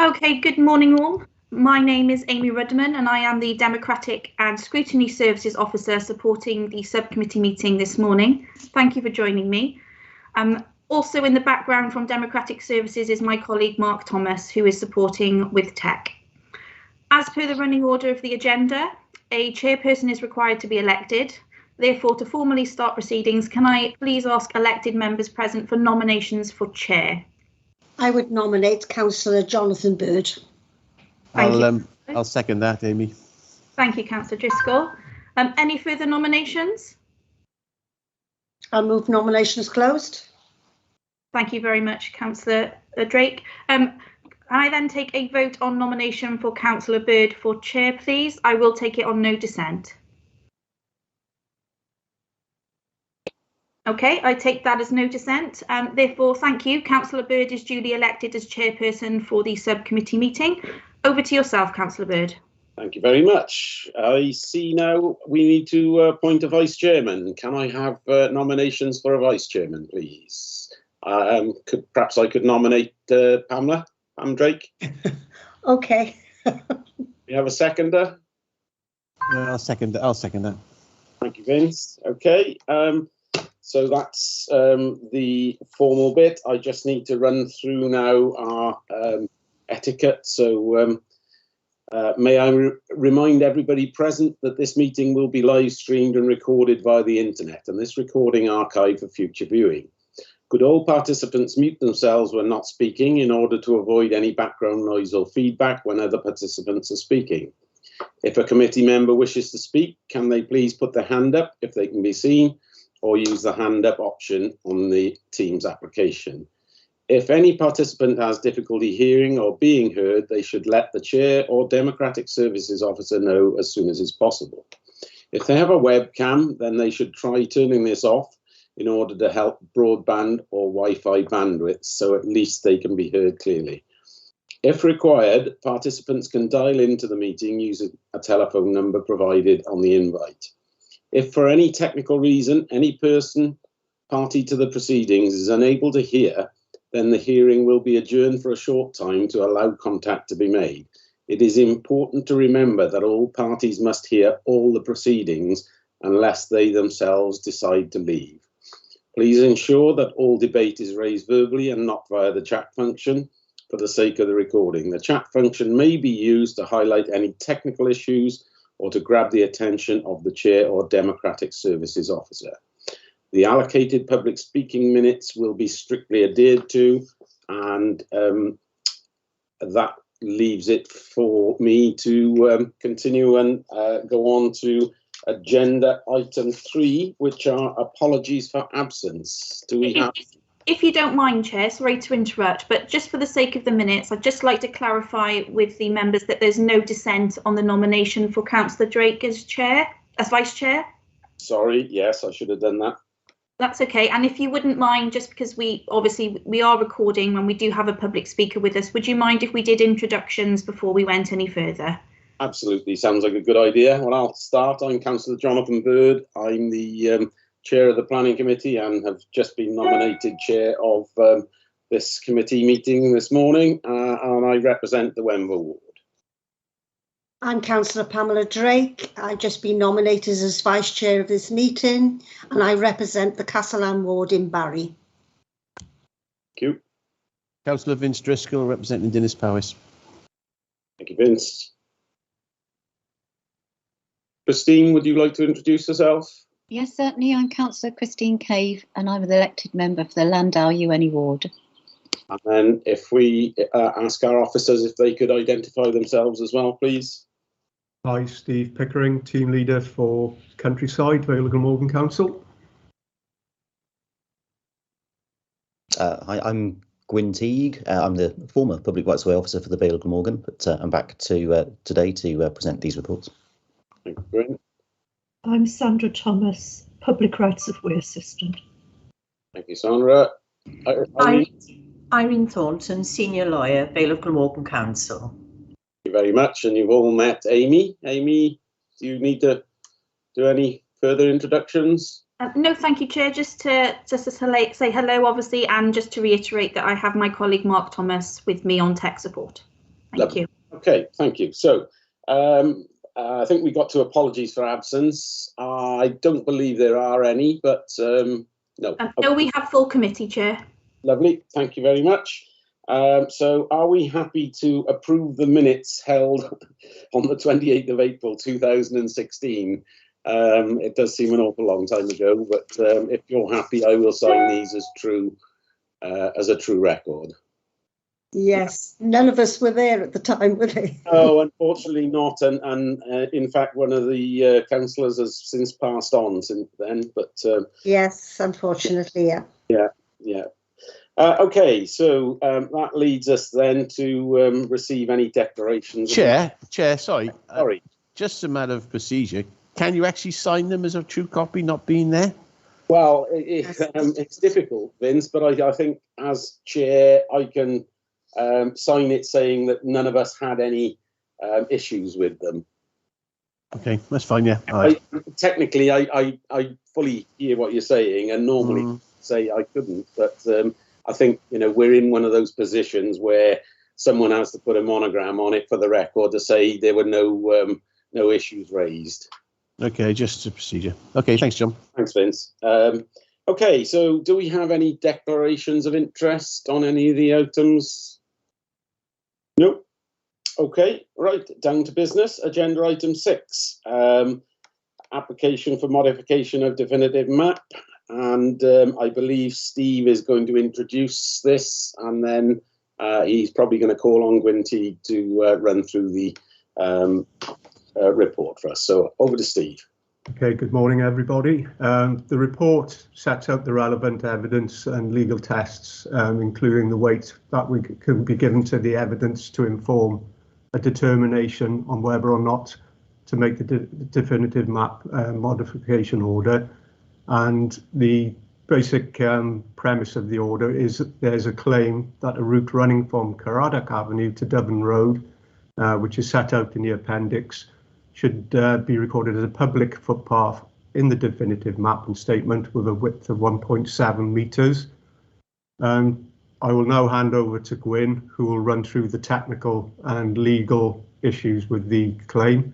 Okay, good morning all. My name is Amy Rudderman and I am the Democratic and Scrutiny Services Officer supporting the subcommittee meeting this morning. Thank you for joining me. Also in the background from Democratic Services is my colleague Mark Thomas, who is supporting with tech. As per the running order of the agenda, a chairperson is required to be elected. Therefore, to formally start proceedings, can I please ask elected members present for nominations for chair? I would nominate Councillor Jonathan Bird. I'll second that, Amy. Thank you, Councillor Driscoll. Any further nominations? I'll move nominations closed. Thank you very much, Councillor Drake. Can I then take a vote on nomination for Councillor Bird for chair, please? I will take it on no dissent. Okay, I take that as no dissent. Therefore, thank you. Councillor Bird is duly elected as chairperson for the subcommittee meeting. Over to yourself, Councillor Bird. Thank you very much. I see now we need to appoint a vice chairman. Can I have nominations for a vice chairman, please? Perhaps I could nominate Pam Drake. Okay. You have a seconder? Yeah, I'll second that. Thank you, Vince. Okay. So that's the formal bit. I just need to run through now our etiquette. So may I remind everybody present that this meeting will be live streamed and recorded via the internet, and this recording archived for future viewing. Could all participants mute themselves when not speaking in order to avoid any background noise or feedback when other participants are speaking? If a committee member wishes to speak, can they please put their hand up if they can be seen, or use the hand up option on the Teams application. If any participant has difficulty hearing or being heard, they should let the chair or Democratic Services Officer know as soon as is possible. If they have a webcam, then they should try turning this off in order to help broadband or Wi-Fi bandwidth, so at least they can be heard clearly. If required, participants can dial into the meeting using a telephone number provided on the invite. If for any technical reason any person party to the proceedings is unable to hear, then the hearing will be adjourned for a short time to allow contact to be made. It is important to remember that all parties must hear all the proceedings unless they themselves decide to leave. Please ensure that all debate is raised verbally and not via the chat function for the sake of the recording. The chat function may be used to highlight any technical issues or to grab the attention of the chair or Democratic Services Officer. The allocated public speaking minutes will be strictly adhered to, and that leaves it for me to continue and go on to agenda item 3, which are apologies for absence. Do we have... If you don't mind, Chair, sorry to interrupt, but just for the sake of the minutes, I'd just like to clarify with the members that there's no dissent on the nomination for Councillor Drake as Vice Chair. Sorry, yes, I should have done that. That's okay. And if you wouldn't mind, just because we are recording and we do have a public speaker with us, would you mind if we did introductions before we went any further? Absolutely, sounds like a good idea. Well, I'll start. I'm Councillor Jonathan Bird. I'm the Chair of the Planning Committee and have just been nominated Chair of this committee meeting this morning, and I represent the Wemble ward. I'm Councillor Pamela Drake. I've just been nominated as Vice Chair of this meeting, and I represent the Castellan ward in Barry. Thank you. Councillor Vince Driscoll, representing Dinas Powys. Thank you, Vince. Christine, would you like to introduce yourself? Yes, certainly. I'm Councillor Christine Cave and I'm an elected member for the Landau UNE ward. And then if we ask our officers if they could identify themselves as well, please. Hi, Steve Pickering, team leader for Countryside, Vale of Glamorgan Council. Hi, I'm Gwyn Teague. I'm the former Public Rights of Way officer for the Vale of Glamorgan, but I'm back to today to present these reports. Thank you, Gwyn. I'm Sandra Thomas, Public Rights of Way assistant. Thank you, Sandra. Irene Thornton, senior lawyer, Vale of Glamorgan Council. Thank you very much, and you've all met Amy. Amy, do you need to do any further introductions? No, thank you, Chair. Just to say hello, obviously, and just to reiterate that I have my colleague Mark Thomas with me on tech support. Thank you. Okay, thank you. So I think we got to apologies for absence. I don't believe there are any, but no. No, we have full committee, Chair. Lovely, thank you very much. So are we happy to approve the minutes held on the 28th of April 2016? It does seem an awful long time ago, but if you're happy, I will sign these as true, as a true record. Yes, none of us were there at the time, were they? Oh, unfortunately not. And in fact, one of the councillors has since passed on since then. But yes, unfortunately, yeah. Yeah. Okay, so that leads us then to receive any declarations. Chair, sorry. Sorry. Just a matter of procedure. Can you actually sign them as a true copy, not being there? Well, it's difficult, Vince, but I think as chair, I can sign it saying that none of us had any issues with them. Okay, that's fine, yeah. All right. Technically, I fully hear what you're saying, and normally say I couldn't, but I think, we're in one of those positions where someone has to put a monogram on it for the record to say there were no issues raised. Okay, just a procedure. Okay, thanks, John. Thanks, Vince. Okay, so do we have any declarations of interest on any of the items? Nope. Okay, right, down to business. Agenda item 6, application for modification of definitive map. And I believe Steve is going to introduce this, and then he's probably going to call on Gwyn Teague to run through the report for us. So over to Steve. Okay, good morning, everybody. The report sets out the relevant evidence and legal tests, including the weight that we can be given to the evidence to inform a determination on whether or not to make the definitive map modification order. And the basic premise of the order is that there's a claim that a route running from Caradoc Avenue to Dublin Road, which is set out in the appendix, should be recorded as a public footpath in the definitive map and statement with a width of 1.7 metres. I will now hand over to Gwyn, who will run through the technical and legal issues with the claim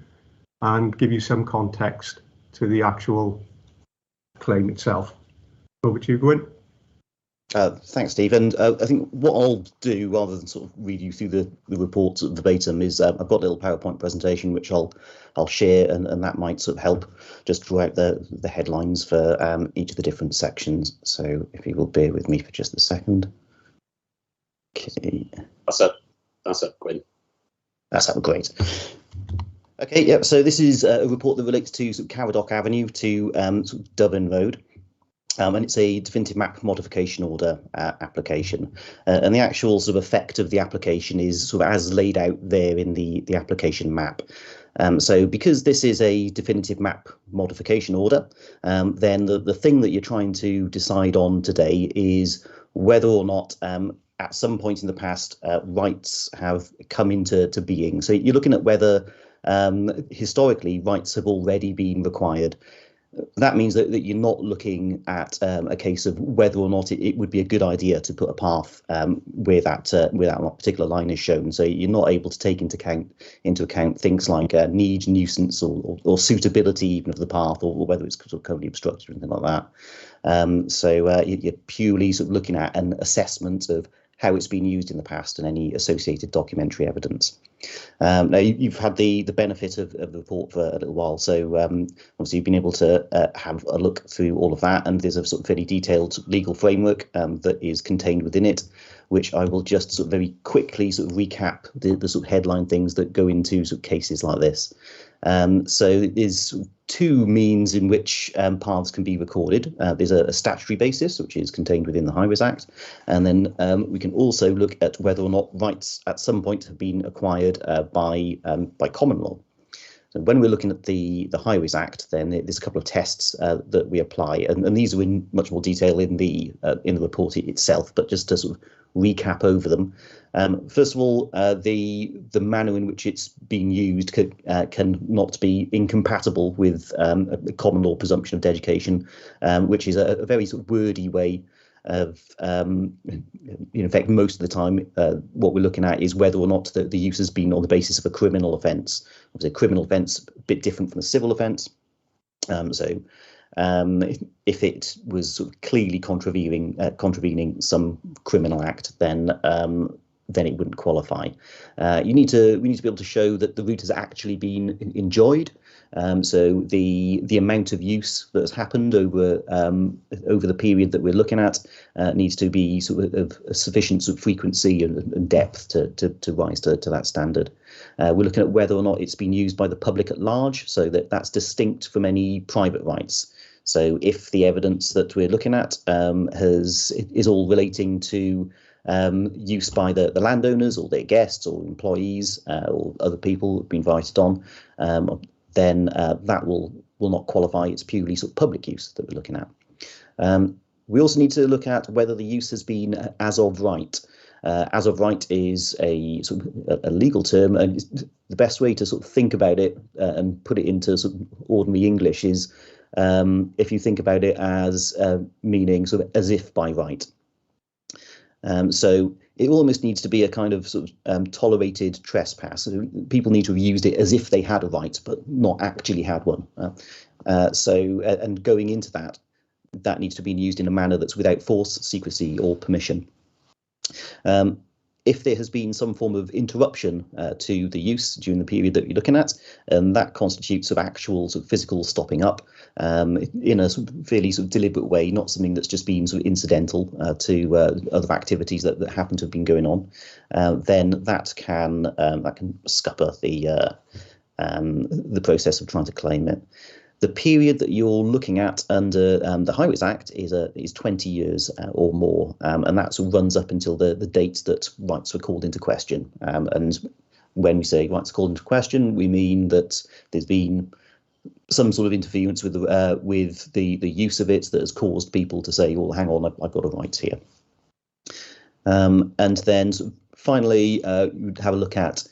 and give you some context to the actual claim itself. Over to you, Gwyn. Thanks, Steve. And I think what I'll do, rather than sort of read you through the report verbatim, is I've got a little PowerPoint presentation which I'll share, and that might sort of help just draw out the headlines for each of the different sections. So if you will bear with me for just a second. Okay. That's up, Gwyn. That's up, great. Okay, yeah, so this is a report that relates to sort of Caradoc Avenue to sort of Dublin Road. And it's a definitive map modification order application. And the actual sort of effect of the application is sort of as laid out there in the application map. So because this is a definitive map modification order, then the thing that you're trying to decide on today is whether or not at some point in the past rights have come into being. So you're looking at whether historically rights have already been required. That means that you're not looking at a case of whether or not it would be a good idea to put a path where that particular line is shown. So you're not able to take into account things like need, nuisance, or suitability even of the path, or whether it's sort of currently obstructed or anything like that. So you're purely sort of looking at an assessment of how it's been used in the past and any associated documentary evidence. Now, you've had the benefit of the report for a little while, so obviously you've been able to have a look through all of that, and there's a sort of fairly detailed legal framework that is contained within it, which I will just sort of very quickly sort of recap the sort of headline things that go into sort of cases like this. So there's two means in which paths can be recorded. There's a statutory basis, which is contained within the Highways Act, and then we can also look at whether or not rights at some point have been acquired by common law. So when we're looking at the Highways Act, then there's a couple of tests that we apply, and these are in much more detail in the report itself, but just to sort of recap over them. First of all, the manner in which it's being used can not be incompatible with a common law presumption of dedication, which is a very sort of wordy way of, in fact, most of the time, what we're looking at is whether or not the use has been on the basis of a criminal offence. Obviously, a criminal offence a bit different from a civil offence. If it was sort of clearly contravening some criminal act, then it wouldn't qualify. We need to be able to show that the route has actually been enjoyed. So the amount of use that has happened over the period that we're looking at needs to be sort of a sufficient sort of frequency and depth to rise to that standard. We're looking at whether or not it's been used by the public at large, so that's distinct from any private rights. So if the evidence that we're looking at is all relating to use by the landowners or their guests or employees or other people who've been invited on, then that will not qualify. It's purely sort of public use that we're looking at. We also need to look at whether the use has been as of right. As of right is a sort of a legal term, and the best way to sort of think about it and put it into sort of ordinary English is if you think about it as meaning sort of as if by right. So it almost needs to be a kind of sort of tolerated trespass. So people need to have used it as if they had a right, but not actually had one. And going into that needs to be used in a manner that's without force, secrecy, or permission. If there has been some form of interruption to the use during the period that you're looking at, that constitutes of actual sort of physical stopping up in a sort of fairly sort of deliberate way, not something that's just been sort of incidental to other activities that happen to have been going on, then that can scupper the process of trying to claim it. The period that you're looking at under the Highways Act is 20 years or more, and that sort of runs up until the date that rights were called into question. And when we say rights called into question, we mean that there's been some sort of interference with the use of it that has caused people to say, "Well, hang on, I've got a right here." And then finally, you'd have a look at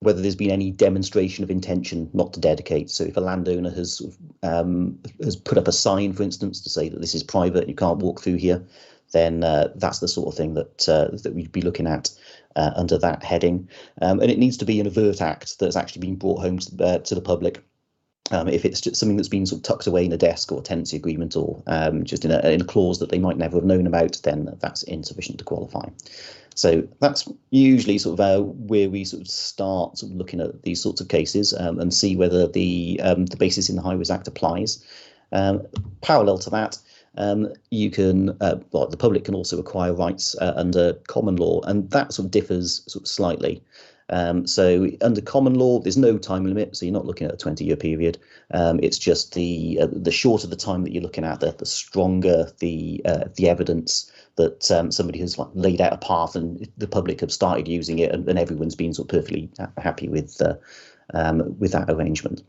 whether there's been any demonstration of intention not to dedicate. So if a landowner has put up a sign, for instance, to say that this is private, you can't walk through here, then that's the sort of thing that we'd be looking at under that heading. And it needs to be an overt act that's actually been brought home to the public. If it's just something that's been sort of tucked away in a desk or a tenancy agreement or just in a clause that they might never have known about, then that's insufficient to qualify. So that's usually sort of where we sort of start sort of looking at these sorts of cases and see whether the basis in the Highways Act applies. Parallel to that, the public can also acquire rights under common law, and that sort of differs sort of slightly. So under common law, there's no time limit, so you're not looking at a 20-year period. It's just the shorter the time that you're looking at, the stronger the evidence that somebody has laid out a path and the public have started using it, and everyone's been sort of perfectly happy with that arrangement.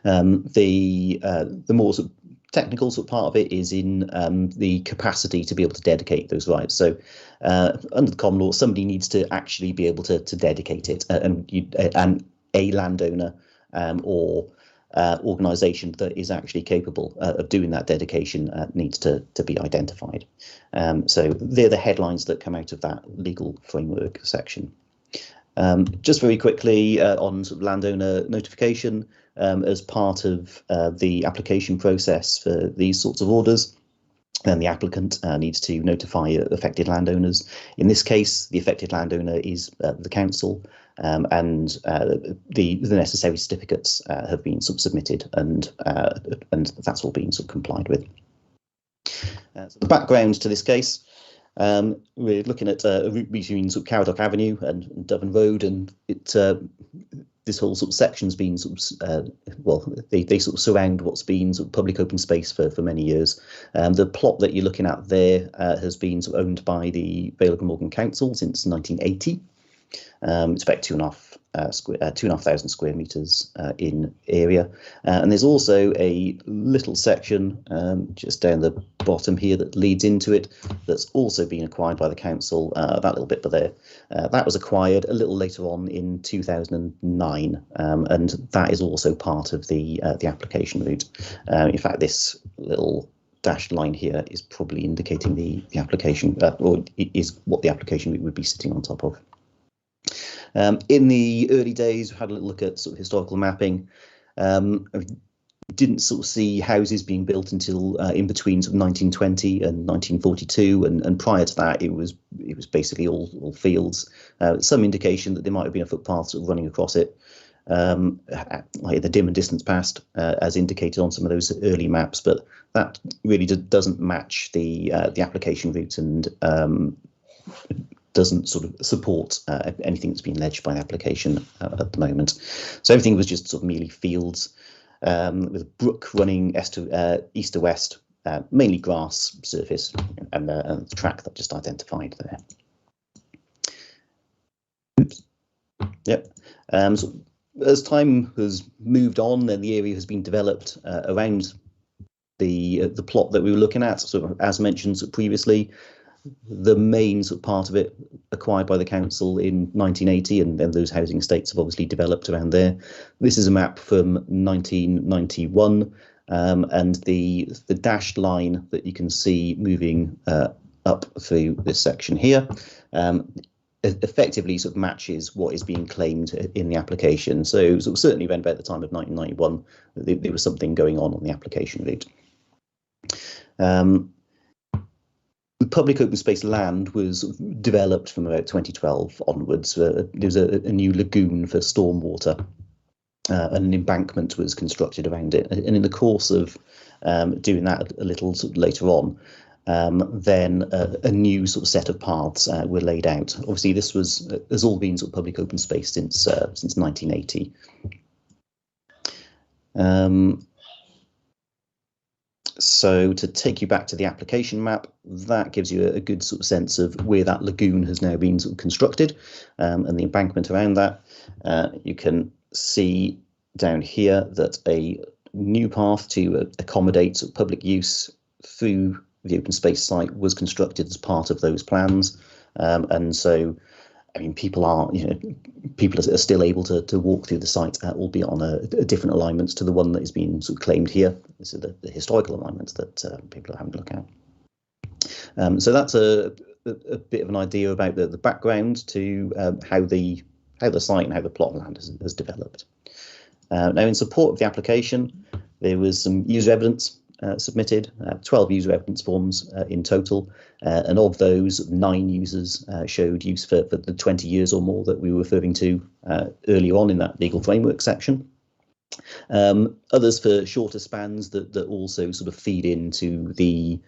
The more sort of technical sort of part of it is in the capacity to be able to dedicate those rights. So under the common law, somebody needs to actually be able to dedicate it, and a landowner or organisation that is actually capable of doing that dedication needs to be identified. So they're the headlines that come out of that legal framework section. Just very quickly on sort of landowner notification, as part of the application process for these sorts of orders, then the applicant needs to notify affected landowners. In this case, the affected landowner is the council, and the necessary certificates have been sort of submitted, and that's all been sort of complied with. So the background to this case. We're looking at a route between sort of Caradoc Avenue and Duven Road, and this whole sort of section's been sort of they sort of surround what's been sort of public open space for many years. The plot that you're looking at there has been sort of owned by the Vale of Glamorgan Council since 1980. It's about 2,500 square metres in area, and there's also a little section just down the bottom here that leads into it that's also been acquired by the council. That little bit there, that was acquired a little later on in 2009, and that is also part of the application route. In fact, this little dashed line here is probably indicating the application, or is what the application route would be sitting on top of. In the early days, we had a little look at sort of historical mapping. We didn't sort of see houses being built until in between sort of 1920 and 1942, and prior to that, it was basically all fields. Some indication that there might have been a footpath sort of running across it, like the dim and distance past, as indicated on some of those early maps, but that really doesn't match the application route and doesn't sort of support anything that's been alleged by the application at the moment. So everything was just sort of merely fields with a brook running east to west, mainly grass surface, and the track that just identified there. Oops. Yep. So as time has moved on, then the area has been developed around the plot that we were looking at. So as mentioned previously, the main sort of part of it acquired by the council in 1980, and then those housing estates have obviously developed around there. This is a map from 1991, and the dashed line that you can see moving up through this section here effectively sort of matches what is being claimed in the application. So sort of certainly around about the time of 1991, there was something going on the application route. The public open space land was developed from about 2012 onwards. There was a new lagoon for stormwater, and an embankment was constructed around it. And in the course of doing that a little sort of later on, then a new sort of set of paths were laid out. Obviously, this has all been sort of public open space since 1980. So to take you back to the application map, that gives you a good sort of sense of where that lagoon has now been sort of constructed, and the embankment around that. You can see down here that a new path to accommodate sort of public use through the open space site was constructed as part of those plans, and so I mean, people are still able to walk through the site, albeit on a different alignment to the one that is being sort of claimed here. This is the historical alignment that people are having to look at. So that's a bit of an idea about the background to how the site and how the plot of land has developed. Now, in support of the application, there was some user evidence submitted, 12 user evidence forms in total, and of those, 9 users showed use for the 20 years or more that we were referring to earlier on in that legal framework section. Others for shorter spans that also sort of feed into the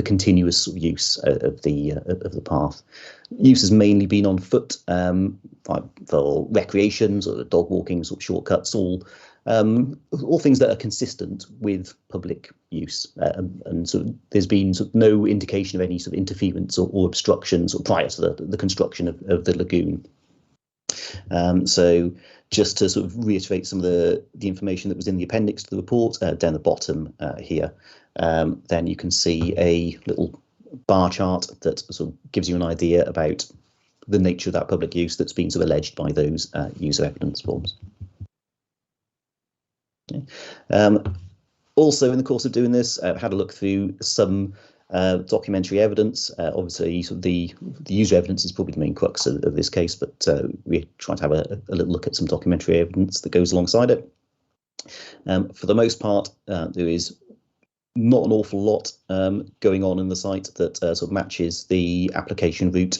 continuous sort of use of the path. Use has mainly been on foot for recreation, sort of dog walking, sort of shortcuts, all things that are consistent with public use, and so there's been sort of no indication of any sort of interference or obstructions prior to the construction of the lagoon. So just to sort of reiterate some of the information that was in the appendix to the report, down the bottom here, then you can see a little bar chart that sort of gives you an idea about the nature of that public use that's been sort of alleged by those user evidence forms. Also, in the course of doing this, I've had a look through some documentary evidence. Obviously, sort of the user evidence is probably the main crux of this case, but we try to have a little look at some documentary evidence that goes alongside it. For the most part, there is not an awful lot going on in the site that sort of matches the application route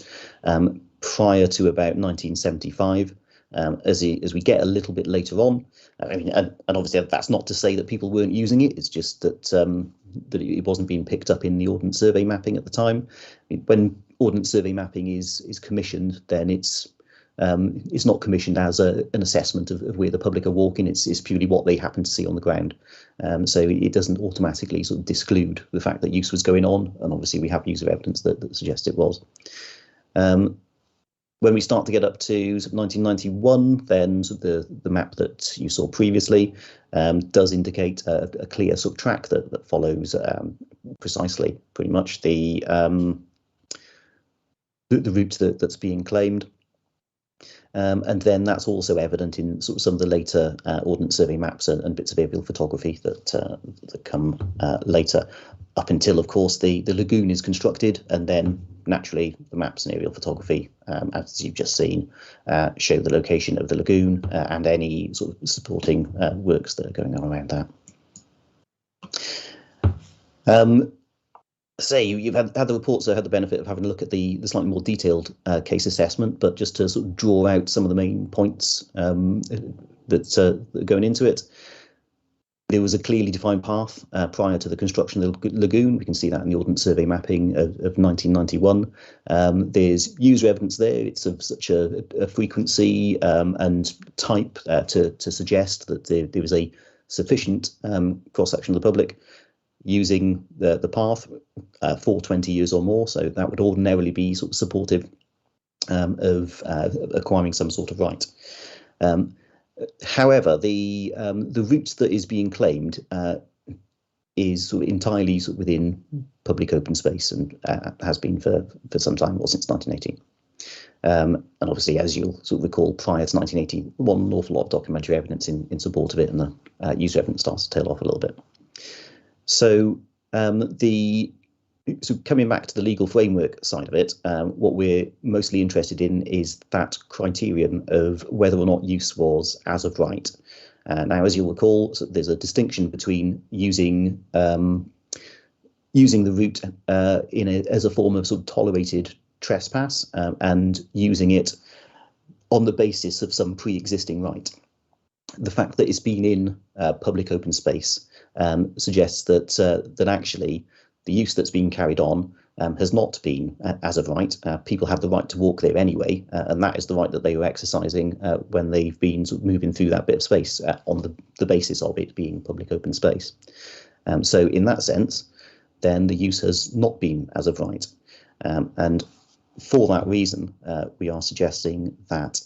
prior to about 1975. As we get a little bit later on, I mean, and obviously that's not to say that people weren't using it. It's just that that it wasn't being picked up in the Ordnance Survey mapping at the time. I mean, when Ordnance Survey mapping is commissioned, then it's not commissioned as an assessment of where the public are walking. It's purely what they happen to see on the ground. So it doesn't automatically sort of disclude the fact that use was going on. And obviously we have user evidence that suggests it was. When we start to get up to 1991, then the map that you saw previously does indicate a clear sort of track that follows precisely, pretty much the route that's being claimed. And then that's also evident in sort of some of the later Ordnance Survey maps and bits of aerial photography that come later. up until, of course, the lagoon is constructed, and then naturally the maps and aerial photography, as you've just seen, show the location of the lagoon and any sort of supporting works that are going on around that. You've had the report, so had the benefit of having a look at the slightly more detailed case assessment, but just to sort of draw out some of the main points that are going into it. There was a clearly defined path prior to the construction of the lagoon. We can see that in the Ordnance Survey mapping of 1991. There's user evidence there. It's of such a frequency and type to suggest that there was a sufficient cross-section of the public using the path for 20 years or more. So that would ordinarily be sort of supportive of acquiring some sort of right. However, the route that is being claimed is sort of entirely sort of within public open space and has been for some time, or since 1980. And obviously, as you'll sort of recall, prior to 1980, an awful lot of documentary evidence in support of it, and the user evidence starts to tail off a little bit. So coming back to the legal framework side of it, what we're mostly interested in is that criterion of whether or not use was as of right. Now, as you'll recall, there's a distinction between using the route as a form of sort of tolerated trespass and using it on the basis of some pre-existing right. The fact that it's been in public open space suggests that actually the use that's been carried on has not been as of right. People have the right to walk there anyway, and that is the right that they were exercising when they've been sort of moving through that bit of space on the basis of it being public open space. So in that sense, then the use has not been as of right. And for that reason, we are suggesting that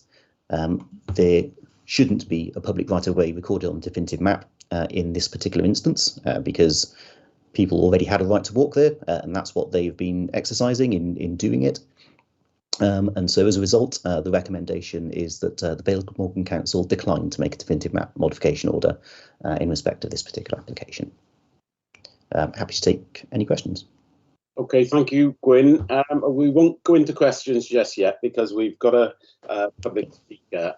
there shouldn't be a public right-of-way recorded on the definitive map in this particular instance, because people already had a right to walk there, and that's what they've been exercising in doing it. And so as a result, the recommendation is that the Vale of Glamorgan Council decline to make a definitive map modification order in respect of this particular application. Happy to take any questions. Okay, thank you, Gwyn. We won't go into questions just yet because we've got a public speaker,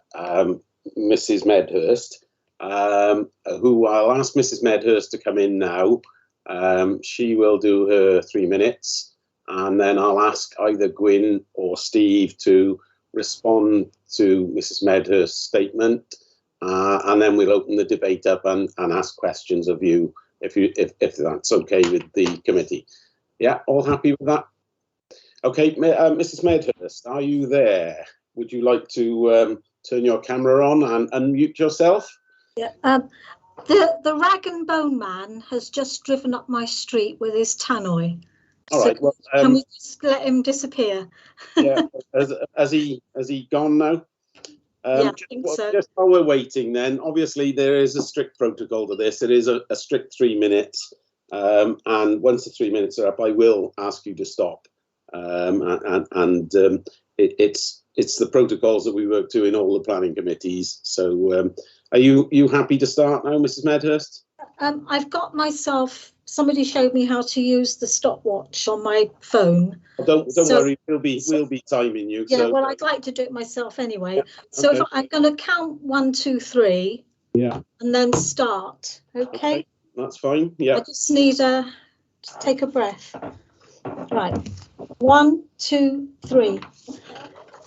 Mrs. Medhurst, who I'll ask Mrs. Medhurst to come in now. She will do her 3 minutes, and then I'll ask either Gwyn or Steve to respond to Mrs. Medhurst's statement, and then we'll open the debate up and ask questions of you if that's okay with the committee. Yeah, all happy with that? Okay, Mrs. Medhurst, are you there? Would you like to turn your camera on and unmute yourself? Yeah. The rag and bone man has just driven up my street with his tannoy. All right. Well, can we just let him disappear? Yeah. Has he gone now? Yeah, I think so. Just while we're waiting, then obviously there is a strict protocol to this. It is a strict 3 minutes, and once the 3 minutes are up, I will ask you to stop. It's the protocols that we work to in all the planning committees. So. Are you happy to start now, Mrs. Medhurst? I've got myself. Somebody showed me how to use the stopwatch on my phone. Don't worry, we'll be timing you. Yeah, so. Well, I'd like to do it myself anyway. Yeah, so okay. if I'm going to count 1, 2, 3. Yeah. And then start. Okay. That's fine. Yeah. I just need just take a breath. Right. 1, 2, 3.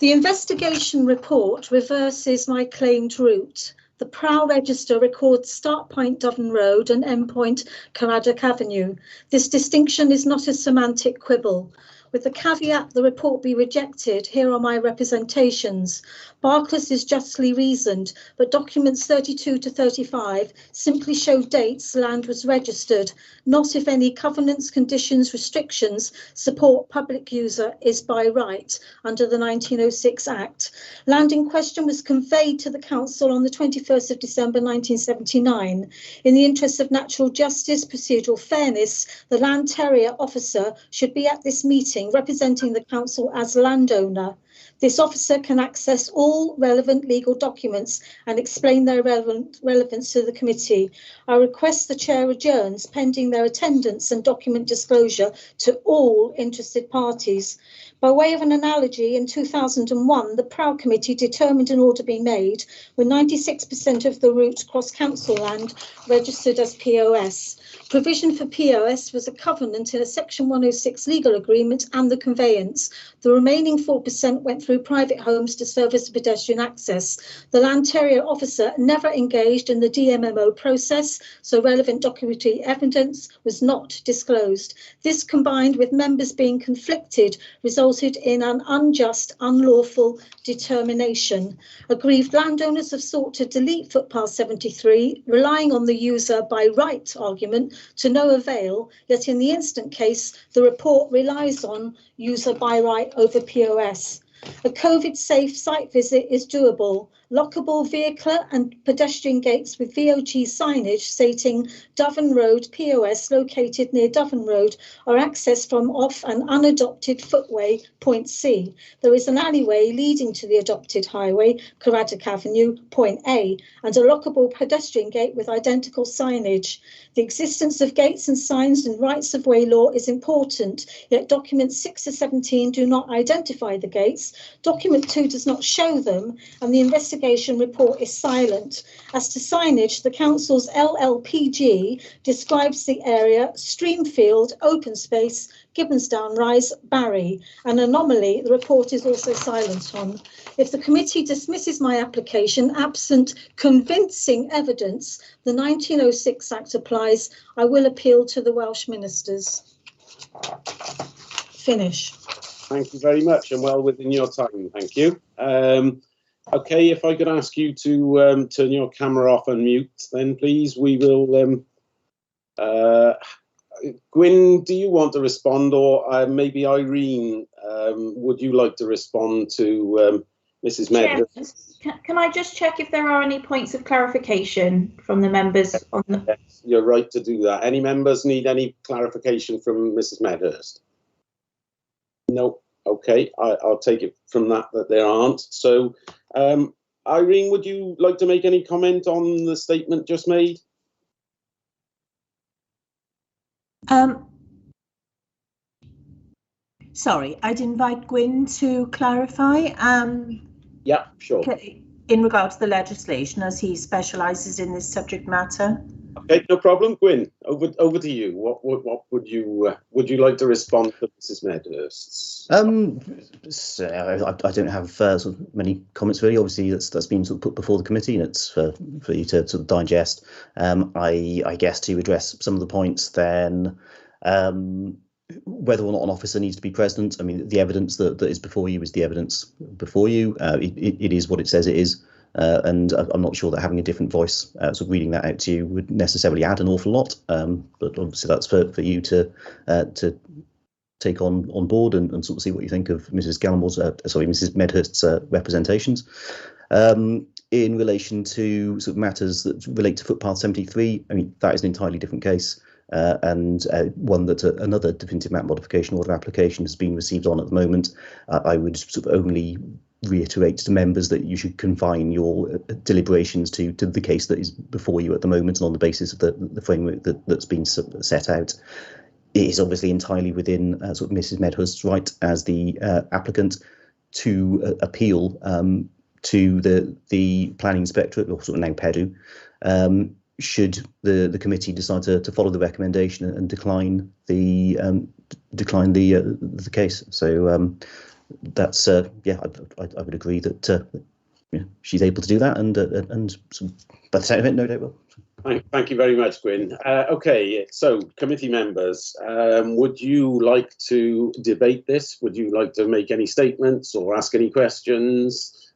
The investigation report reverses my claimed route. The Prow Register records start point Doven Road and end point Caradoc Avenue. This distinction is not a semantic quibble. With the caveat the report be rejected, here are my representations. Barclays is justly reasoned, but documents 32 to 35 simply show dates land was registered, not if any covenants, conditions, restrictions support public user is by right under the 1906 Act. Land in question was conveyed to the Council on the 21st of December 1979. In the interests of natural justice, procedural fairness, the Land Terrier officer should be at this meeting representing the Council as landowner. This officer can access all relevant legal documents and explain their relevance to the committee. I request the chair adjourns pending their attendance and document disclosure to all interested parties. By way of an analogy, in 2001, the Proud Committee determined an order be made with 96% of the route cross council land registered as POS. Provision for POS was a covenant in a Section 106 legal agreement and the conveyance. The remaining 4% went through private homes to serve as pedestrian access. The Land Terrier officer never engaged in the DMMO process, so relevant documentary evidence was not disclosed. This, combined with members being conflicted, resulted in an unjust, unlawful determination. Aggrieved landowners have sought to delete footpath 73, relying on the user by right argument to no avail, yet in the instant case, the report relies on user by right over POS. A COVID-safe site visit is doable. Lockable vehicle and pedestrian gates with VOG signage stating Doven Road POS located near Doven Road are accessed from off an unadopted footway, point C. There is an alleyway leading to the adopted highway, Caradoc Avenue, point A, and a lockable pedestrian gate with identical signage. The existence of gates and signs in rights of way law is important, yet documents 6 to 17 do not identify the gates. Document 2 does not show them, and the investigation report is silent. As to signage, the council's LLPG describes the area Streamfield, open space, Gibbonsdown Rise, Barry. An anomaly the report is also silent on. If the committee dismisses my application absent convincing evidence, the 1906 Act applies. I will appeal to the Welsh ministers. Finish. Thank you very much, and well within your time. Thank you. Okay, if I could ask you to turn your camera off and mute, then please. We will. Gwyn, do you want to respond, or maybe Irene? Would you like to respond to Mrs. Medhurst? Can I just check if there are any points of clarification from the members on the? Yes, you're right to do that. Any members need any clarification from Mrs. Medhurst? No. Okay, I'll take it from that there aren't. So, Irene, would you like to make any comment on the statement just made? Sorry, I'd invite Gwyn to clarify. Yeah, sure. In regard to the legislation, as he specialises in this subject matter. Okay, no problem. Gwyn, over to you. What would you like to respond to Mrs. Medhurst's? So I don't have sort of many comments really. Obviously, that's been sort of put before the committee, and it's for you to sort of digest. I guess to address some of the points, then whether or not an officer needs to be present. I mean, the evidence that is before you is the evidence before you. It is what it says it is. And I'm not sure that having a different voice, sort of reading that out to you, would necessarily add an awful lot. But obviously, that's for you to take on board and sort of see what you think of Mrs. Medhurst's representations. In relation to sort of matters that relate to footpath 73, I mean, that is an entirely different case. And one that another definitive map modification order application has been received on at the moment. I would sort of only reiterate to members that you should confine your deliberations to the case that is before you at the moment, and on the basis of the framework that's been set out. It is obviously entirely within sort of Mrs. Medhurst's right as the applicant to appeal to the planning inspectorate, or sort of now PEDU, should the committee decide to follow the recommendation and decline the case. So that's yeah, I would agree that she's able to do that, and by the sound of it, no doubt will. Thank you very much, Gwyn. Okay, so committee members, would you like to debate this? Would you like to make any statements or ask any questions?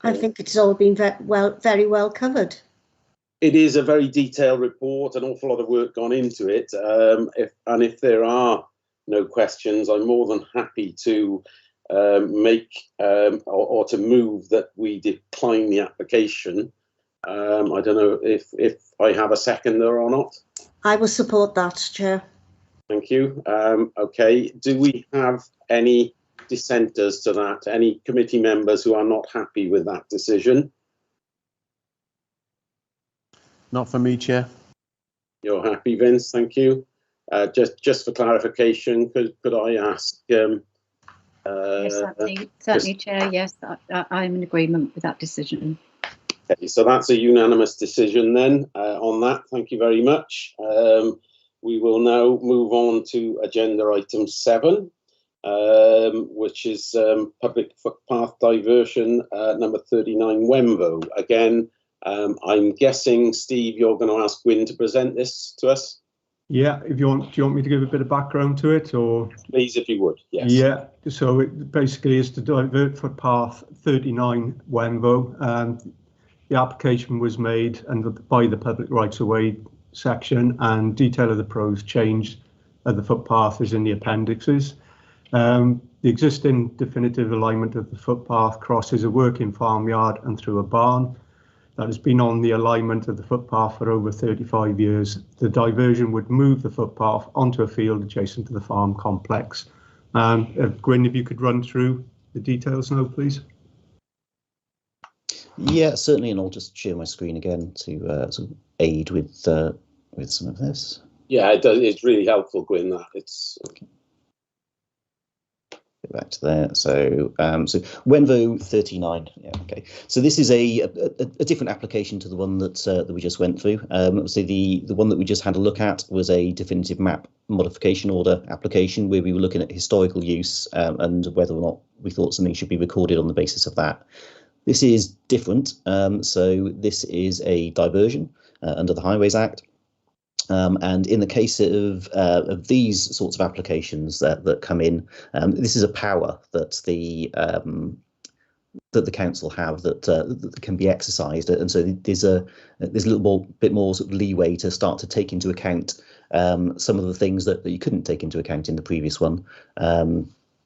I think it's all been very well covered. It is a very detailed report, an awful lot of work gone into it. If there are no questions, I'm more than happy to make or to move that we decline the application. I don't know if I have a seconder or not. I will support that, Chair. Thank you. Okay, do we have any dissenters to that? Any committee members who are not happy with that decision? Not for me, Chair. You're happy, Vince. Thank you. Just for clarification, could I ask? Yes, certainly, Chair. Yes, I'm in agreement with that decision. Okay, so that's a unanimous decision then on that. Thank you very much. We will now move on to agenda item 7, which is public footpath diversion number 39 Wenvo. Again, I'm guessing, Steve, you're going to ask Gwyn to present this to us? Yeah, if you want, do you want me to give a bit of background to it, or? Please, if you would, yes. Yeah, so it basically is to divert footpath 39 Wenvo. The application was made by the public rights of way section, and detail of the proposed change of the footpath is in the appendixes. The existing definitive alignment of the footpath crosses a working farmyard and through a barn that has been on the alignment of the footpath for over 35 years. The diversion would move the footpath onto a field adjacent to the farm complex. Gwyn, if you could run through the details now, please. Yeah, certainly, and I'll just share my screen again to sort of aid with some of this. Yeah, it does. It's really helpful, Gwyn. That it's okay. Go back to there. So Wenvo 39. Yeah, okay. So this is a different application to the one that we just went through. Obviously, the one that we just had a look at was a definitive map modification order application where we were looking at historical use and whether or not we thought something should be recorded on the basis of that. This is different. So this is a diversion under the Highways Act. And in the case of these sorts of applications that come in, this is a power that the council have that can be exercised, and so there's a little bit more sort of leeway to start to take into account some of the things that you couldn't take into account in the previous one.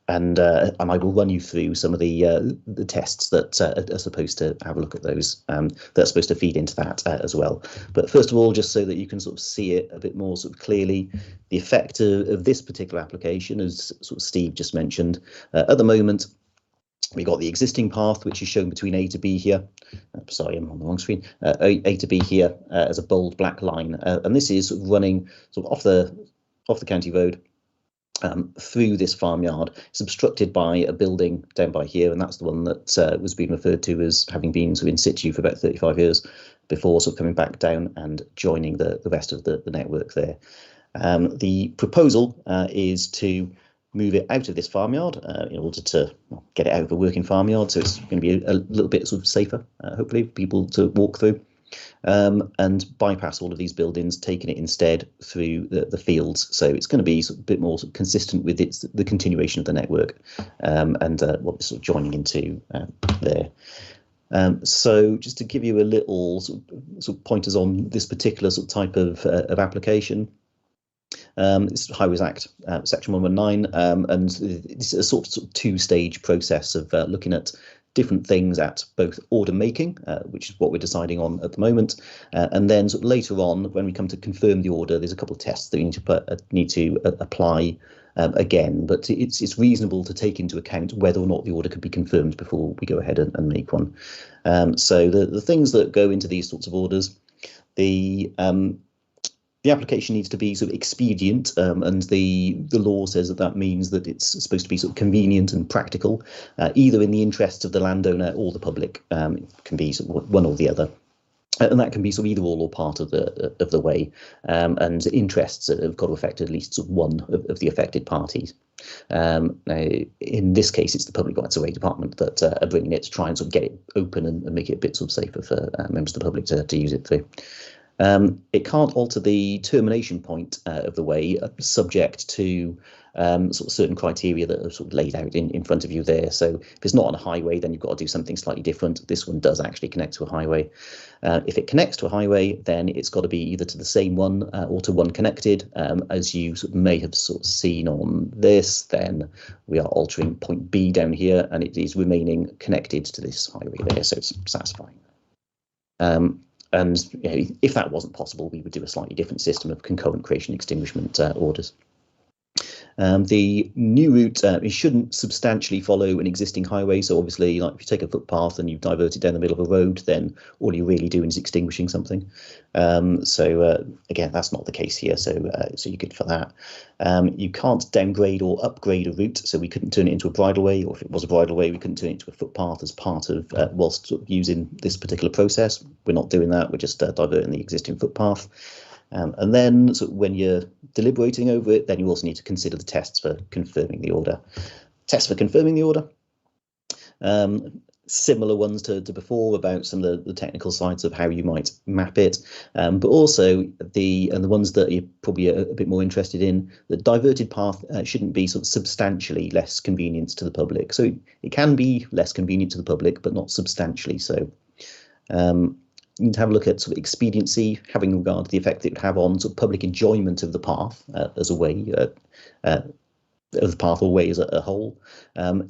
And I will run you through some of the tests that are supposed to have a look at those that are supposed to feed into that as well. But first of all, just so that you can sort of see it a bit more sort of clearly, the effect of this particular application, as sort of Steve just mentioned, at the moment, we got the existing path, which is shown between A to B here. Sorry, I'm on the wrong screen. A to B here as a bold black line, and this is sort of running sort of off the county road. Through this farmyard. It's obstructed by a building down by here, and that's the one that was being referred to as having been sort of in situ for about 35 years before sort of coming back down and joining the rest of the network there. The proposal is to move it out of this farmyard in order to get it out of a working farmyard, so it's going to be a little bit sort of safer, hopefully, for people to walk through. And bypass all of these buildings, taking it instead through the fields. So it's going to be sort of a bit more sort of consistent with the continuation of the network and what we're sort of joining into there. So just to give you a little sort of pointers on this particular sort of type of application. This is Highways Act, Section 119, and it's a sort of two-stage process of looking at different things at both order making, which is what we're deciding on at the moment, and then sort of later on, when we come to confirm the order, there's a couple of tests that we need to apply again. But it's reasonable to take into account whether or not the order could be confirmed before we go ahead and make one. So the things that go into these sorts of orders, the application needs to be sort of expedient, and the law says that means that it's supposed to be sort of convenient and practical, either in the interests of the landowner or the public. It can be sort of one or the other, and that can be sort of either all or part of the way. And interests have got to affect at least sort of one of the affected parties. Now, in this case, it's the Public Rights of Way Department that are bringing it to try and sort of get it open and make it a bit sort of safer for members of the public to use it through. It can't alter the termination point of the way, subject to sort of certain criteria that are sort of laid out in front of you there. So if it's not on a highway, then you've got to do something slightly different. This one does actually connect to a highway. If it connects to a highway, then it's got to be either to the same one or to one connected. As you sort of may have sort of seen on this, then we are altering point B down here, and it is remaining connected to this highway there, so it's satisfying. And you know, if that wasn't possible, we would do a slightly different system of concurrent creation extinguishment orders. The new route, it shouldn't substantially follow an existing highway. So obviously, like if you take a footpath and you divert it down the middle of a road, then all you're really doing is extinguishing something. Again, that's not the case here. So you're good for that. You can't downgrade or upgrade a route. So we couldn't turn it into a bridleway, or if it was a bridleway, we couldn't turn it into a footpath as part of whilst sort of using this particular process. We're not doing that. We're just diverting the existing footpath. And then when you're deliberating over it, then you also need to consider the tests for confirming the order. Tests for confirming the order, similar ones to before about some of the technical sides of how you might map it, but also the ones that you're probably a bit more interested in. The diverted path shouldn't be sort of substantially less convenient to the public. So it can be less convenient to the public, but not substantially so. You need to have a look at sort of expediency, having regard to the effect it would have on sort of public enjoyment of the path as a way, of the path or way as a whole.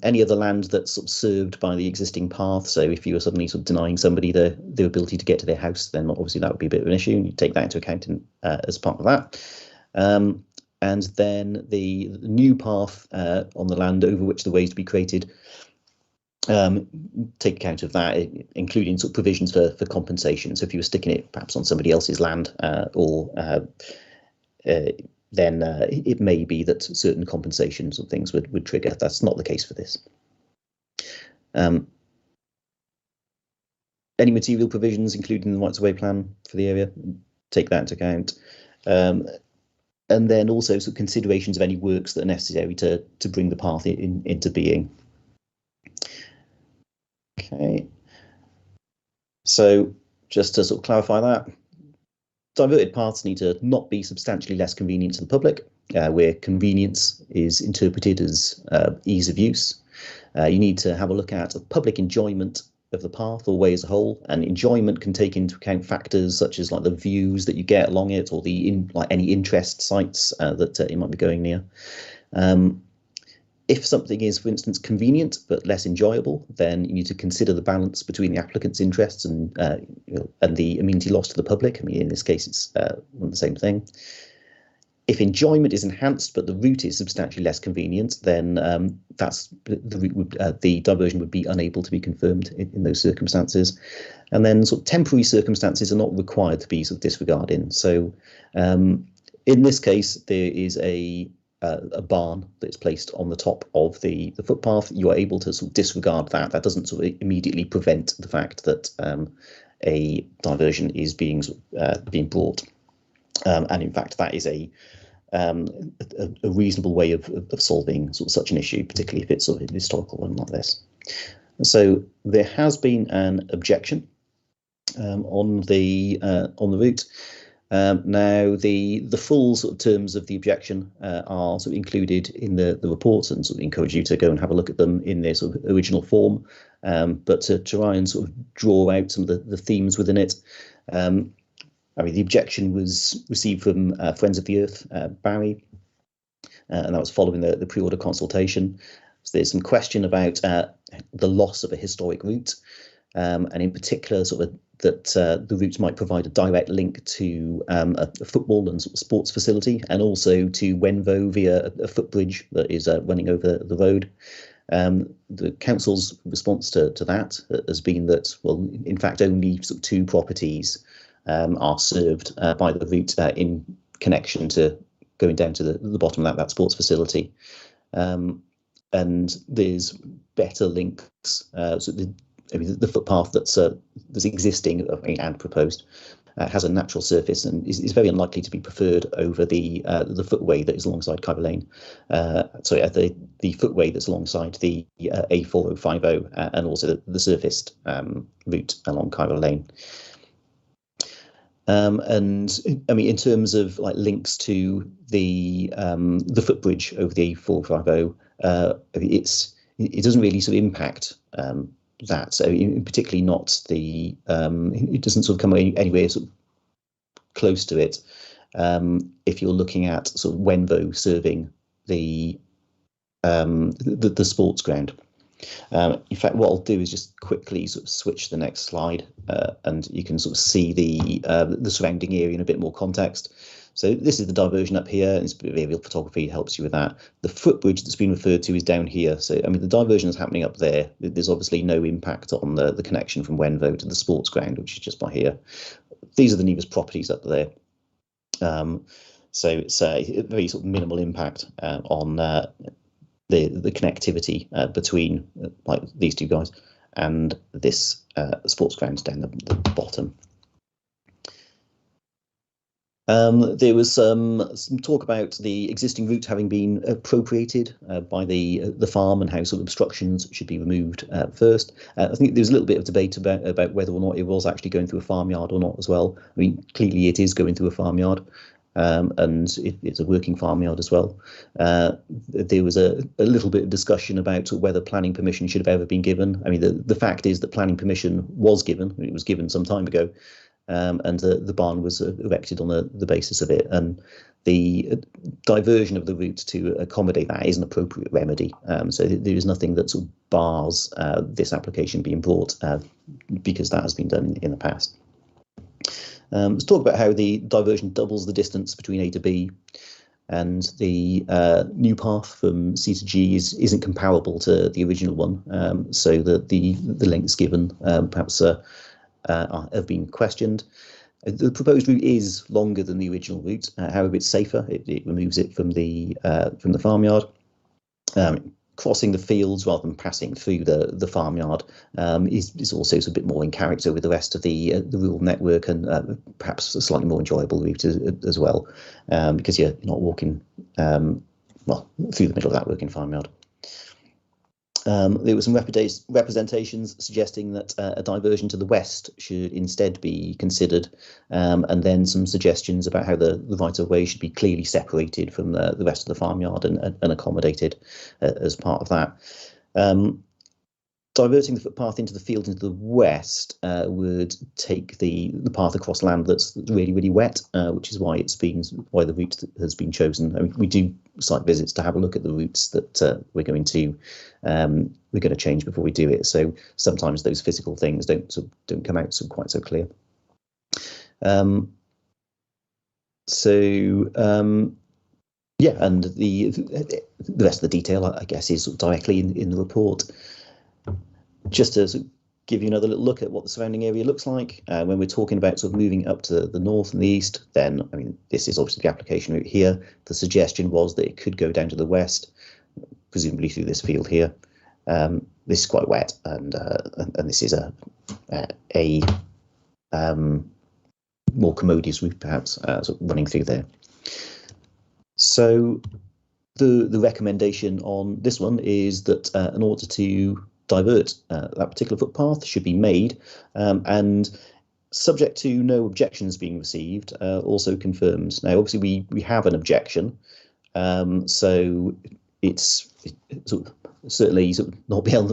Any other land that's sort of served by the existing path. So if you were suddenly sort of denying somebody the ability to get to their house, then obviously that would be a bit of an issue, and you take that into account as part of that. And then the new path on the land over which the way is to be created. Take account of that, including sort of provisions for compensation. So if you were sticking it perhaps on somebody else's land, then it may be that certain compensations and things would trigger. That's not the case for this. Any material provisions, including the rights of way plan for the area, take that into account. And then also sort of considerations of any works that are necessary to bring the path into being. Okay, so just to sort of clarify that, diverted paths need to not be substantially less convenient to the public, where convenience is interpreted as ease of use. You need to have a look at public enjoyment of the path or way as a whole, and enjoyment can take into account factors such as like the views that you get along it, or like any interest sites that you might be going near. If something is, for instance, convenient but less enjoyable, then you need to consider the balance between the applicant's interests and the amenity loss to the public. I mean, in this case, it's the same thing. If enjoyment is enhanced but the route is substantially less convenient, then the diversion would be unable to be confirmed in those circumstances. And then sort of temporary circumstances are not required to be sort of disregarded. So in this case, there is a barn that's placed on the top of the footpath. You are able to sort of disregard that. That doesn't sort of immediately prevent the fact that a diversion is being brought. And in fact, that is a reasonable way of solving sort of such an issue, particularly if it's sort of a historical one like this. So there has been an objection on the route. Now the full sort of terms of the objection are sort of included in the reports, and sort of encourage you to go and have a look at them in their sort of original form. But to try and sort of draw out some of the themes within it. I mean, the objection was received from Friends of the Earth, Barry, and that was following the pre-order consultation. So there's some question about the loss of a historic route, and in particular, sort of that the routes might provide a direct link to a football and sort of sports facility, and also to Wenvo via a footbridge that is running over the road. The council's response to that has been that, well, in fact, only sort of 2 properties are served by the route in connection to going down to the bottom of that sports facility. And there's better links. So the footpath that's existing and proposed has a natural surface and is very unlikely to be preferred over the footway that is alongside Khyber Lane. The footway that's alongside the A4050 and also the surfaced route along Khyber Lane. And I mean, in terms of like links to the footbridge over the A450, it doesn't really sort of impact that. So particularly not the it doesn't sort of come anywhere sort of close to it. If you're looking at sort of Wenvo serving the sports ground. In fact, what I'll do is just quickly sort of switch to the next slide, and you can sort of see the surrounding area in a bit more context. So this is the diversion up here. It's aerial photography helps you with that. The footbridge that's been referred to is down here. So, I mean, the diversion is happening up there. There's obviously no impact on the connection from Wenvoe to the sports ground, which is just by here. These are the nearest properties up there. So it's a very sort of minimal impact on the connectivity between like these two guys and this sports ground down the bottom. There was some talk about the existing route having been appropriated by the farm and how sort of obstructions should be removed first. I think there's a little bit of debate about whether or not it was actually going through a farmyard or not as well. I mean, clearly it is going through a farmyard. And it's a working farmyard as well. There was a little bit of discussion about whether planning permission should have ever been given. I mean, the fact is that planning permission was given. It was given some time ago, and the barn was erected on the basis of it. And the diversion of the route to accommodate that is an appropriate remedy. So there is nothing that sort of bars this application being brought because that has been done in the past. Let's talk about how the diversion doubles the distance between A to B, and the new path from C to G isn't comparable to the original one, so that the lengths given perhaps have been questioned. The proposed route is longer than the original route, however it's safer. It removes it from the farmyard. Crossing the fields rather than passing through the farmyard is also a bit more in character with the rest of the rural network, and perhaps a slightly more enjoyable route as well, because you're not walking through the middle of that working farmyard. There were some representations suggesting that a diversion to the west should instead be considered, and then some suggestions about how the right-of-way should be clearly separated from the rest of the farmyard and accommodated as part of that. Diverting the footpath into the field into the west would take the path across land that's really, really wet, which is why the route has been chosen. I mean, we do site visits to have a look at the routes that we're going to change before we do it. So sometimes those physical things don't come out quite so clear. Yeah, and the rest of the detail, I guess, is directly in the report. Just to give you another little look at what the surrounding area looks like, when we're talking about moving up to the north and the east, then, I mean, this is obviously the application route here. The suggestion was that it could go down to the west, presumably through this field here. This is quite wet, and this is a more commodious route, perhaps, running through there. So the recommendation on this one is that in order to divert that particular footpath should be made, and subject to no objections being received, also confirmed. Now, obviously, we have an objection, so it's certainly not beyond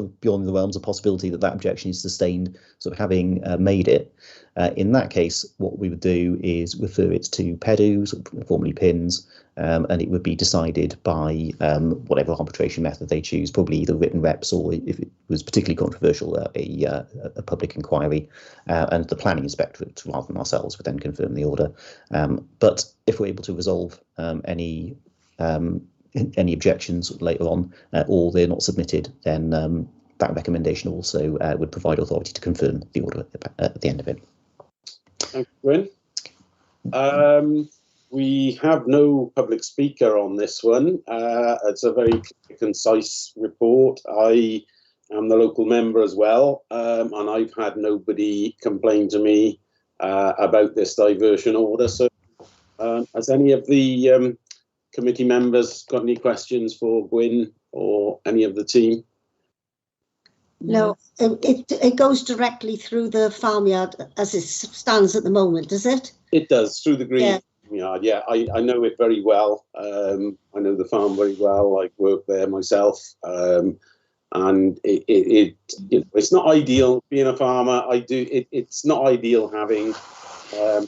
the realms of possibility that objection is sustained, having made it. In that case, what we would do is refer it to PEDU, formerly PINS, and it would be decided by whatever arbitration method they choose, probably either written reps or, if it was particularly controversial, a public inquiry, and the planning inspectorate, rather than ourselves, would then confirm the order. But if we're able to resolve any objections later on, or they're not submitted, then that recommendation also would provide authority to confirm the order at the end of it. Thank you, Gwyn. We have no public speaker on this one. It's a very concise report. I am the local member as well, and I've had nobody complain to me about this diversion order. So has any of the committee members got any questions for Gwyn or any of the team? No, it goes directly through the farmyard as it stands at the moment, does it? It does, through the green yard. Yeah, I know it very well. I know the farm very well. I work there myself, and it's not ideal being a farmer. It's not ideal having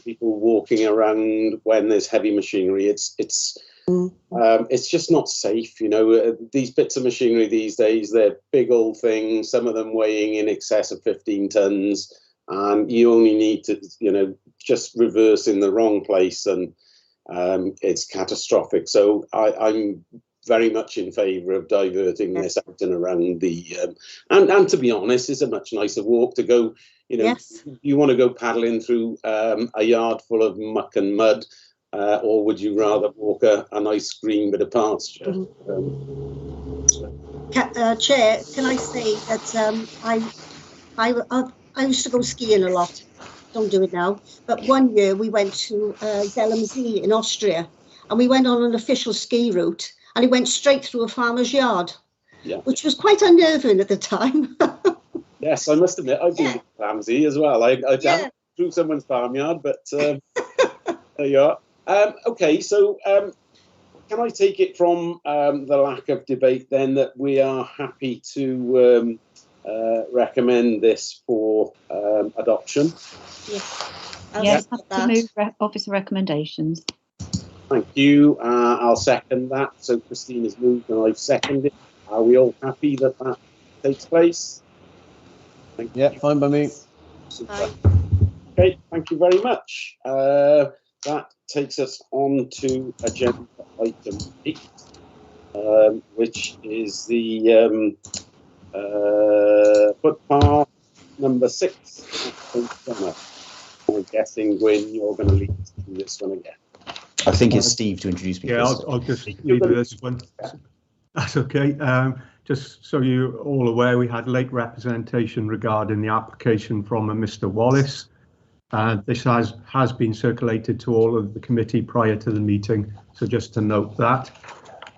people walking around when there's heavy machinery. It's It's just not safe, you know. These bits of machinery these days, they're big old things, some of them weighing in excess of 15 tons, and you only need to, you know, just reverse in the wrong place and it's catastrophic. So I'm very much in favour of diverting this out and around the and to be honest, it's a much nicer walk to go, you know. Yes. You want to go paddling through a yard full of muck and mud, or would you rather walk a nice green bit of pasture? Chair, can I say that I used to go skiing a lot. Don't do it now. But one year we went to Zellamsee in Austria, and we went on an official ski route, and it went straight through a farmer's yard, which was quite unnerving at the time. Yes, I must admit, I've been to Zellamsee as well. I haven't through someone's farmyard, but there you are. Okay, so can I take it from the lack of debate then that we are happy to recommend this for adoption? Yes. Yes, to move officer recommendations. Thank you. I'll second that. So Christine has moved and I've seconded. Are we all happy that that takes place? Thank you. Yeah, fine by me. Super. Okay, thank you very much. That takes us on to agenda item 8, which is the footpath number 6. I'm guessing, Gwyn, you're going to lead this one again. I think it's Steve to introduce me. Yeah, I'll just leave this one. That's okay. Just so you're all aware, we had late representation regarding the application from a Mr. Wallace. This has been circulated to all of the committee prior to the meeting, so just to note that.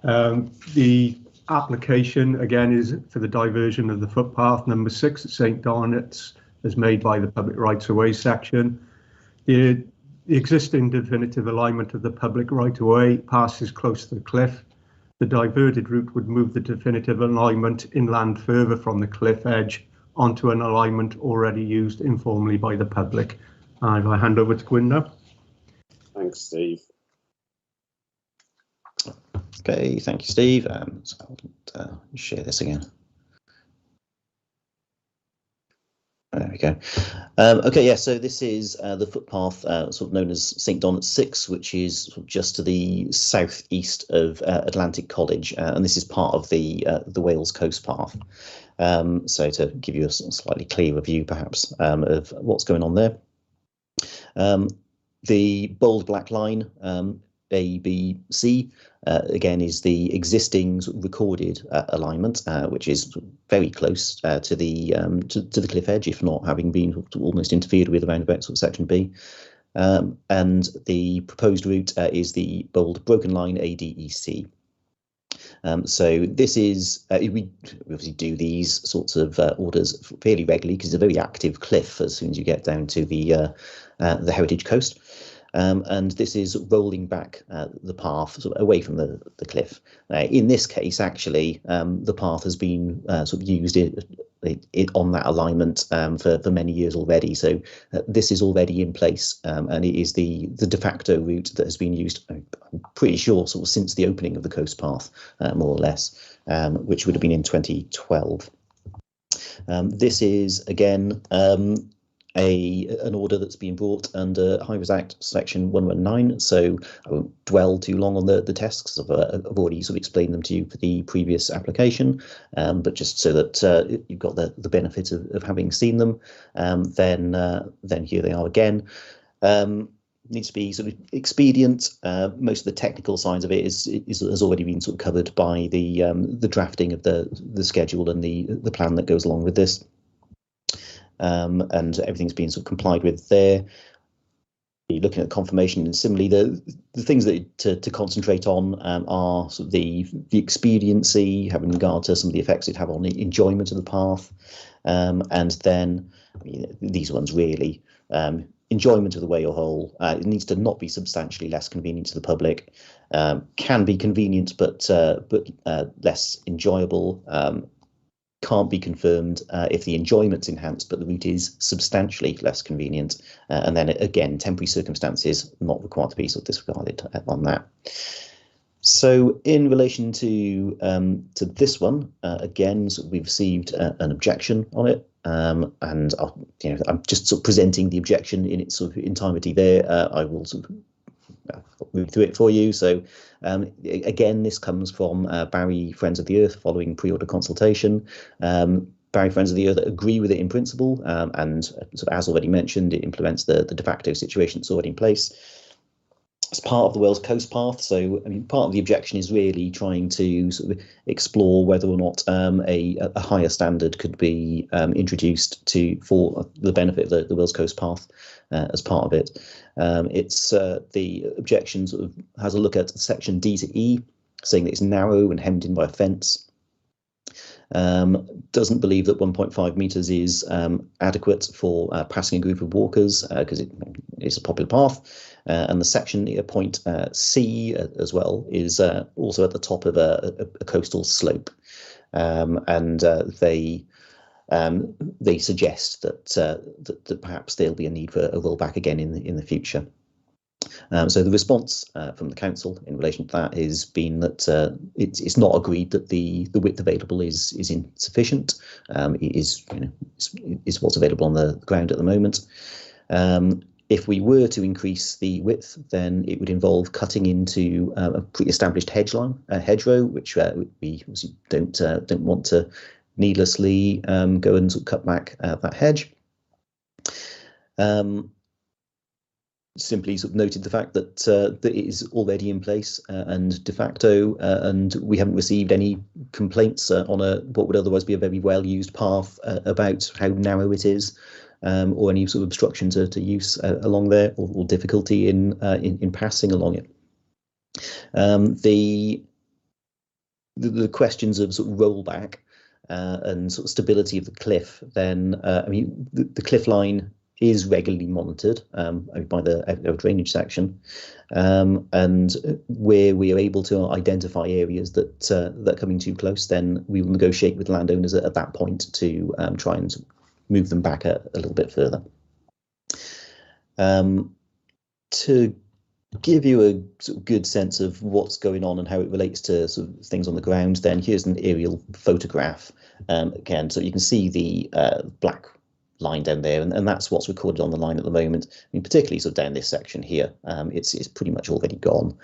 The application, again, is for the diversion of the footpath number 6 at St. Donat's, as made by the Public Rights of Way section. The existing definitive alignment of the public right of way passes close to the cliff. The diverted route would move the definitive alignment inland further from the cliff edge onto an alignment already used informally by the public. And I hand over to Gwyn now. Thanks, Steve. Okay, thank you, Steve. So I'll share this again. There we go. Okay, yeah, so this is the footpath sort of known as St. Donat's 6, which is sort of just to the southeast of Atlantic College, and this is part of the Wales Coast Path. So to give you a sort of slightly clearer view, perhaps, of what's going on there. The bold black line, A, B, C, again, is the existing recorded alignment, which is very close to the cliff edge, if not having been almost interfered with around about sort of section B. And the proposed route is the bold broken line ADEC. So this is, we obviously do these sorts of orders fairly regularly because it's a very active cliff as soon as you get down to the Heritage Coast. And this is rolling back the path sort of away from the cliff. In this case, actually, the path has been sort of used on that alignment for many years already. So this is already in place, and it is the de facto route that has been used, I'm pretty sure, sort of since the opening of the coast path, more or less, which would have been in 2012. This is, again, an order that's been brought under Highways Act section 119, so I won't dwell too long on the tests because I've already sort of explained them to you for the previous application, but just so that you've got the benefit of having seen them, then here they are again. Needs to be sort of expedient. Most of the technical sides of it has already been sort of covered by the drafting of the schedule and the plan that goes along with this. And everything's been sort of complied with there. You're looking at confirmation, and similarly, the things that to concentrate on are sort of the expediency, having regard to some of the effects it have on the enjoyment of the path, and then these ones really. Enjoyment of the way or whole. It needs to not be substantially less convenient to the public. Can be convenient, but less enjoyable. Can't be confirmed if the enjoyment's enhanced, but the route is substantially less convenient. And then again, temporary circumstances not required to be sort of disregarded on that. So in relation to this one, again, so we've received an objection on it, and I'm just sort of presenting the objection in its sort of entirety there. I will sort of move through it for you. So again, this comes from Barry Friends of the Earth following pre-order consultation. Barry Friends of the Earth agree with it in principle, and sort of, as already mentioned, it implements the de facto situation that's already in place. As part of the Wales Coast Path, so I mean, part of the objection is really trying to sort of explore whether or not a higher standard could be introduced for the benefit of the Wales Coast Path as part of it. It's the objection sort of has a look at section D to E, saying that it's narrow and hemmed in by a fence. Doesn't believe that 1.5 metres is adequate for passing a group of walkers because it is a popular path. And the section near point C as well is also at the top of a coastal slope. And they suggest that perhaps there'll be a need for a rollback again in the future. So the response from the council in relation to that has been that it's not agreed that the width available is insufficient. It is what's available on the ground at the moment. If we were to increase the width, then it would involve cutting into a pre-established hedgerow, which we obviously don't want to needlessly go and sort of cut back that hedge. Simply sort of noted the fact that that it is already in place and de facto, and we haven't received any complaints on what would otherwise be a very well used path about how narrow it is, or any sort of obstruction to use along there, or difficulty in passing along it. The questions of sort of rollback and sort of stability of the cliff, then I mean the cliff line is regularly monitored by the drainage section, and where we are able to identify areas that are coming too close, then we will negotiate with landowners at that point to try and move them back a little bit further. To give you a sort of good sense of what's going on and how it relates to sort of things on the ground, then here's an aerial photograph again, so you can see the black line down there, and that's what's recorded on the line at the moment. I mean, particularly sort of down this section here, it's pretty much already gone.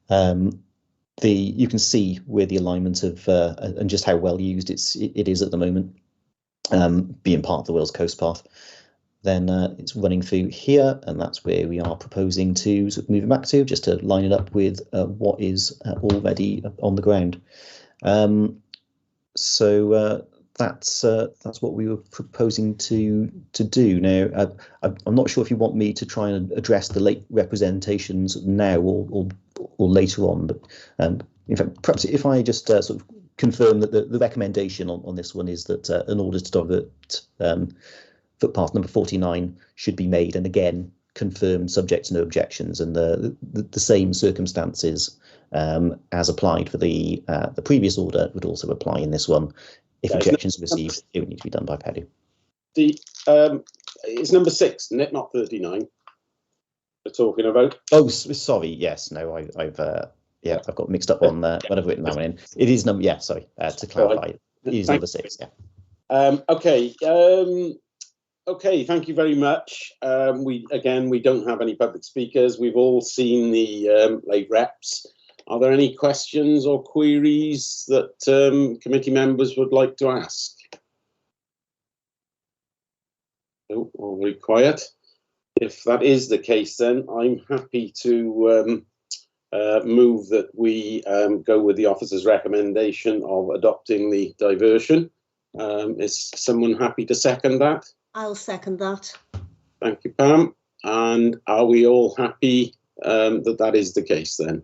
You can see where the alignment of and just how well used it is at the moment, being part of the Wales Coast Path. Then it's running through here, and that's where we are proposing to sort of move it back to, just to line it up with what is already on the ground. So that's what we were proposing to do. Now, I'm not sure if you want me to try and address the late representations now or later on, but in fact, perhaps if I just sort of confirm that the recommendation on this one is that an order to divert footpath number 49 should be made, and again confirmed subject to no objections, and the same circumstances as applied for the previous order would also apply in this one. If objections are received, it would need to be done by Paddy. It's number 6, isn't it? Not 39. We're talking about. Oh, sorry. Yes. No. I've got mixed up on when I've written that one in. It is number. Yeah. Sorry. To clarify, it is number 6. Yeah. Okay. Okay. Thank you very much. We don't have any public speakers. We've all seen the late reps. Are there any questions or queries that committee members would like to ask? Oh, all very quiet. If that is the case, then I'm happy to move that we go with the officer's recommendation of adopting the diversion. Is someone happy to second that? I'll second that. Thank you, Pam. And are we all happy that is the case then?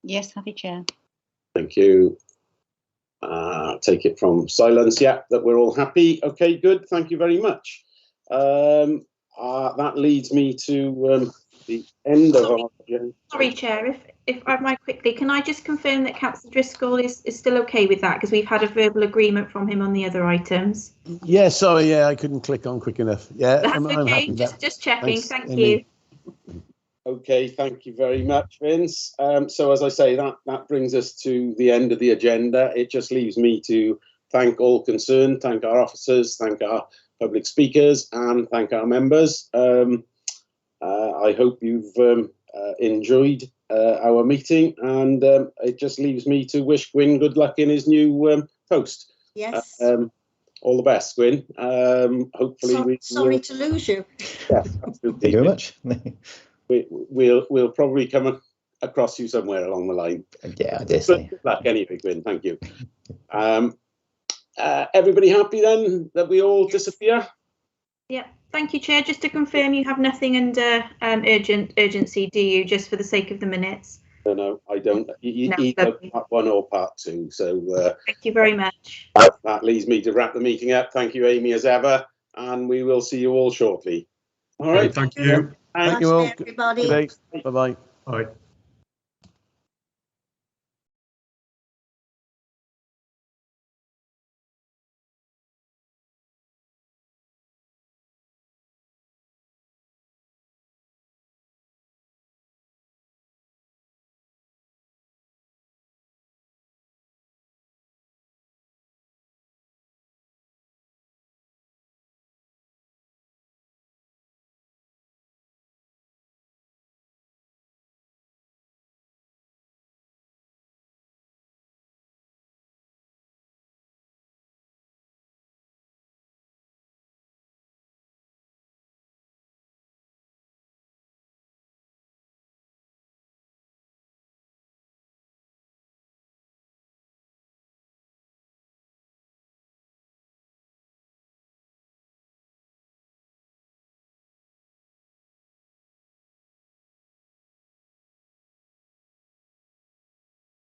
Yes, happy chair. Thank you. Take it from silence. Yeah, that we're all happy. Okay, good. Thank you very much. That leads me to the end of our agenda. Sorry, Chair, if I might quickly, can I just confirm that Councillor Driscoll is still okay with that, because we've had a verbal agreement from him on the other items? Yeah, sorry, yeah, I couldn't click on quick enough. Yeah, That's I'm okay, happy with that. just checking. Thanks, Thank Amy. you. Okay, thank you very much, Vince. So as I say, that brings us to the end of the agenda. It just leaves me to thank all concerned, thank our officers, thank our public speakers, and thank our members. I hope you've enjoyed our meeting, and it just leaves me to wish Gwyn good luck in his new post. Yes. All the best, Gwyn. Hopefully, sorry to lose you. Yes, absolutely. Thank you very much. We'll probably come across you somewhere along the line. Yeah, I dare say. Good luck anyway, Gwyn. Thank you. Everybody happy then that we all disappear? Yeah, thank you, Chair. Just to confirm, you have nothing under urgency, do you? Just for the sake of the minutes. No, I don't. No, Either part 1 or part 2. So thank you very much. That leaves me to wrap the meeting up. Thank you, Amy, as ever, and we will see you all shortly. All right. Thank you. Thank you all. Everybody. Good day. Bye-bye. Bye.